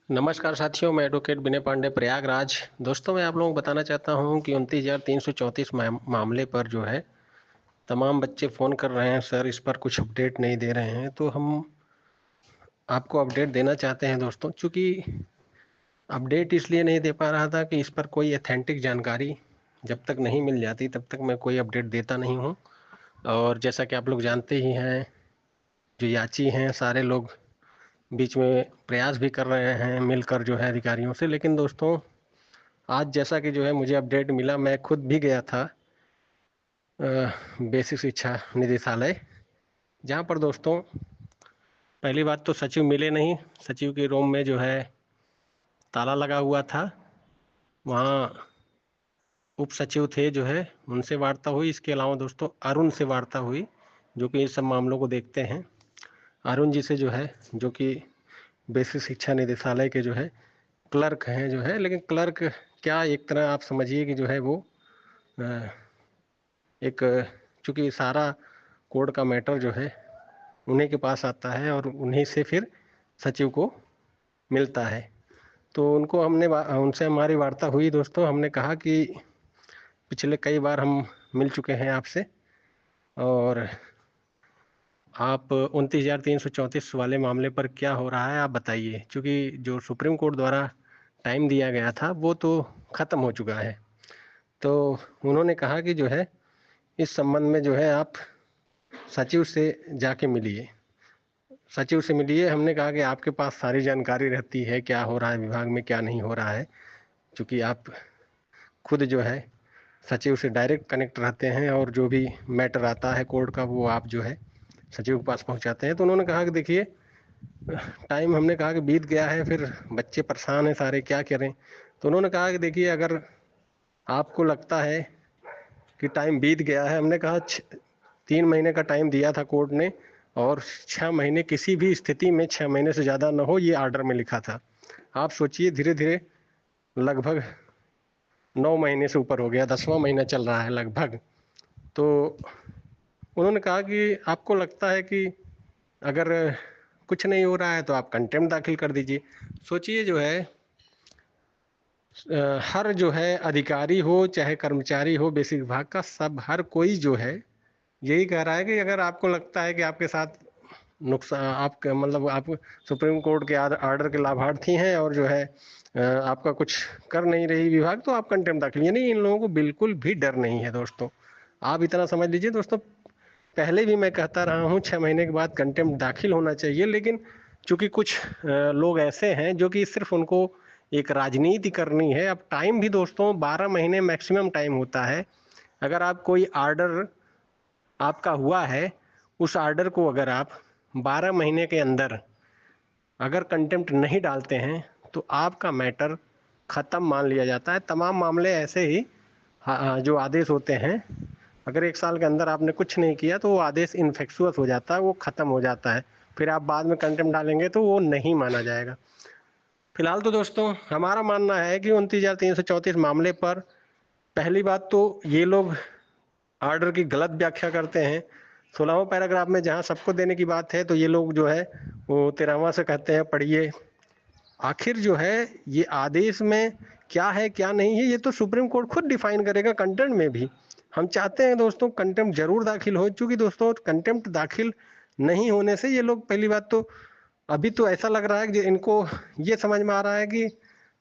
नमस्कार साथियों, मैं एडवोकेट विनय पांडे प्रयागराज। दोस्तों, मैं आप लोगों को बताना चाहता हूं कि 29,334 मामले पर जो है तमाम बच्चे फ़ोन कर रहे हैं। सर, इस पर कुछ अपडेट नहीं दे रहे हैं, तो हम आपको अपडेट देना चाहते हैं दोस्तों। चूँकि अपडेट इसलिए नहीं दे पा रहा था कि इस पर कोई ऑथेंटिक जानकारी जब तक नहीं मिल जाती तब तक मैं कोई अपडेट देता नहीं हूं। और जैसा कि आप लोग जानते ही हैं, जो याची हैं सारे लोग बीच में प्रयास भी कर रहे हैं मिलकर जो है अधिकारियों से। लेकिन दोस्तों, आज जैसा कि जो है मुझे अपडेट मिला, मैं खुद भी गया था बेसिक शिक्षा निदेशालय, जहाँ पर दोस्तों पहली बात तो सचिव मिले नहीं। सचिव के रूम में जो है ताला लगा हुआ था। वहाँ उप सचिव थे जो है, उनसे वार्ता हुई। इसके अलावा दोस्तों अरुण से वार्ता हुई, जो कि इस सब मामलों को देखते हैं। अरुण जी से जो है, जो कि बेसिक शिक्षा निदेशालय के जो है क्लर्क हैं जो है। लेकिन क्लर्क क्या, एक तरह आप समझिए कि जो है वो अ, एक, चूँकि सारा कोड का मैटर जो है उन्हीं के पास आता है और उन्हीं से फिर सचिव को मिलता है। तो उनसे हमारी वार्ता हुई दोस्तों। हमने कहा कि पिछले कई बार हम मिल चुके हैं आपसे, और आप 29,334 वाले मामले पर क्या हो रहा है आप बताइए। चूँकि जो सुप्रीम कोर्ट द्वारा टाइम दिया गया था वो तो ख़त्म हो चुका है। तो उन्होंने कहा कि जो है इस संबंध में जो है आप सचिव से जाके मिलिए, सचिव से मिलिए। हमने कहा कि आपके पास सारी जानकारी रहती है, क्या हो रहा है विभाग में, क्या नहीं हो रहा है। चूँकि आप खुद जो है सचिव से डायरेक्ट कनेक्ट रहते हैं और जो भी मैटर आता है कोर्ट का वो आप जो है सचिव के पास पहुंचाते हैं। तो उन्होंने कहा कि देखिए, टाइम, हमने कहा कि बीत गया है, फिर बच्चे परेशान हैं सारे, क्या करें। तो उन्होंने कहा कि देखिए, अगर आपको लगता है कि टाइम बीत गया है, हमने कहा 3 महीने का टाइम दिया था कोर्ट ने, और 6 महीने किसी भी स्थिति में 6 महीने से ज़्यादा न हो, ये आर्डर में लिखा था। आप सोचिए, धीरे धीरे लगभग 9 महीने से ऊपर हो गया, 10वां महीना चल रहा है लगभग। तो उन्होंने कहा कि आपको लगता है कि अगर कुछ नहीं हो रहा है तो आप कंटेम्प्ट दाखिल कर दीजिए। सोचिए जो है हर जो है अधिकारी हो चाहे कर्मचारी हो बेसिक विभाग का, सब हर कोई जो है यही कह रहा है कि अगर आपको लगता है कि आपके साथ नुकसान, आपका मतलब आप सुप्रीम कोर्ट के आर्डर के लाभार्थी हैं और जो है आपका कुछ कर नहीं रही विभाग, तो आप कंटेम्प्ट दाखिल। यानी इन लोगों को बिल्कुल भी डर नहीं है दोस्तों। आप इतना समझ लीजिए दोस्तों, पहले भी मैं कहता रहा हूँ 6 महीने के बाद कंटेम्प्ट दाखिल होना चाहिए। लेकिन चूंकि कुछ लोग ऐसे हैं जो कि सिर्फ उनको एक राजनीति करनी है। अब टाइम भी दोस्तों 12 महीने मैक्सिमम टाइम होता है। अगर आप कोई आर्डर आपका हुआ है, उस आर्डर को अगर आप 12 महीने के अंदर अगर कंटेम्प्ट नहीं डालते हैं तो आपका मैटर ख़त्म मान लिया जाता है। तमाम मामले ऐसे ही, जो आदेश होते हैं, अगर 1 साल के अंदर आपने कुछ नहीं किया तो वो आदेश इनफेक्चुअस हो जाता है, वो ख़त्म हो जाता है। फिर आप बाद में कंटेम्प्ट डालेंगे तो वो नहीं माना जाएगा। फिलहाल तो दोस्तों हमारा मानना है कि 29,334 मामले पर पहली बात तो ये लोग आर्डर की गलत व्याख्या करते हैं। 16वां पैराग्राफ में जहां सबको देने की बात है, तो ये लोग जो है वो 13वां से कहते हैं पढ़िए। आखिर जो है ये आदेश में क्या है क्या नहीं है, ये तो सुप्रीम कोर्ट खुद डिफाइन करेगा कंटेंट में भी। हम चाहते हैं दोस्तों कंटेम्प्ट जरूर दाखिल हो। चूंकि दोस्तों कंटेम्प्ट दाखिल नहीं होने से ये लोग, पहली बात तो अभी तो ऐसा लग रहा है कि इनको ये समझ में आ रहा है कि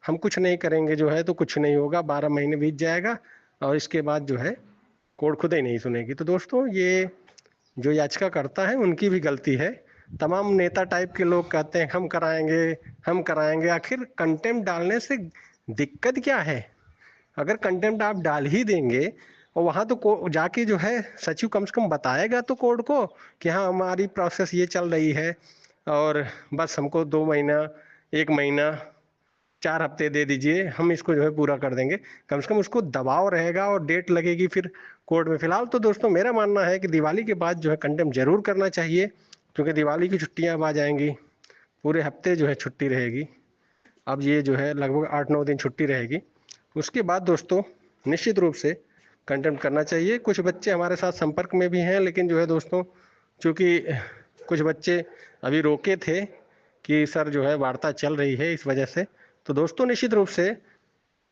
हम कुछ नहीं करेंगे जो है तो कुछ नहीं होगा, 12 महीने बीत जाएगा और इसके बाद जो है कोर्ट खुद ही नहीं सुनेगी। तो दोस्तों, ये जो याचिका करता है उनकी भी गलती है। तमाम नेता टाइप के लोग कहते हैं हम कराएंगे, हम कराएंगे। आखिर कंटेम्प्ट डालने से दिक्कत क्या है? अगर कंटेम्प्ट आप डाल ही देंगे और वहां तो जाके जो है सचिव कम से कम बताएगा तो कोर्ट को कि हाँ हमारी प्रोसेस ये चल रही है, और बस हमको 2 महीना, 1 महीना, 4 हफ्ते दे दीजिए, हम इसको जो है पूरा कर देंगे। कम से कम उसको दबाव रहेगा और डेट लगेगी फिर कोर्ट में। फिलहाल तो दोस्तों मेरा मानना है कि दिवाली के बाद जो है कंटेम्प्ट जरूर करना चाहिए, क्योंकि दिवाली की छुट्टियां अब आ जाएंगी। पूरे हफ्ते जो है छुट्टी रहेगी। अब ये जो है लगभग 8-9 दिन छुट्टी रहेगी। उसके बाद दोस्तों निश्चित रूप से कंटेम्प्ट करना चाहिए। कुछ बच्चे हमारे साथ संपर्क में भी हैं, लेकिन जो है दोस्तों, चूंकि कुछ बच्चे अभी रोके थे कि सर जो है वार्ता चल रही है इस वजह से। तो दोस्तों निश्चित रूप से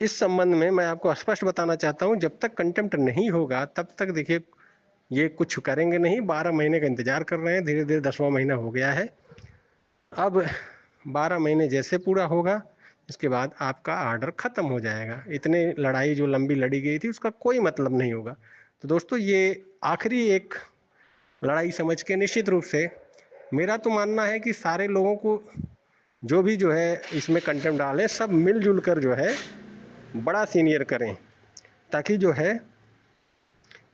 इस संबंध में मैं आपको स्पष्ट बताना चाहता हूँ, जब तक कंटेम्प्ट नहीं होगा तब तक देखिए ये कुछ करेंगे नहीं। 12 महीने का इंतजार कर रहे हैं, धीरे धीरे 10वां महीना हो गया है। अब 12 महीने जैसे पूरा होगा इसके बाद आपका ऑर्डर खत्म हो जाएगा। इतने लड़ाई जो लंबी लड़ी गई थी उसका कोई मतलब नहीं होगा। तो दोस्तों ये आखिरी एक लड़ाई समझ के निश्चित रूप से मेरा तो मानना है कि सारे लोगों को जो भी जो है इसमें कंटेम्प्ट डालें, सब मिलजुल कर जो है बड़ा सीनियर करें, ताकि जो है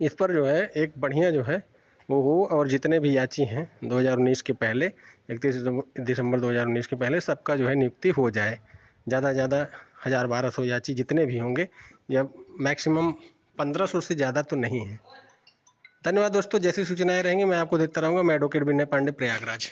इस पर जो है एक बढ़िया जो है वो हो। और जितने भी याची हैं 2019 के पहले, 31 दिसंबर 2019 के पहले सबका जो है नियुक्ति हो जाए। ज़्यादा ज़्यादा 1000-1200 याची जितने भी होंगे, या मैक्सिमम 1500 से ज़्यादा तो नहीं है। धन्यवाद दोस्तों, जैसी सूचनाएं रहेंगी मैं आपको देता रहूँगा। मैं एडवोकेट विनय पांडे, प्रयागराज।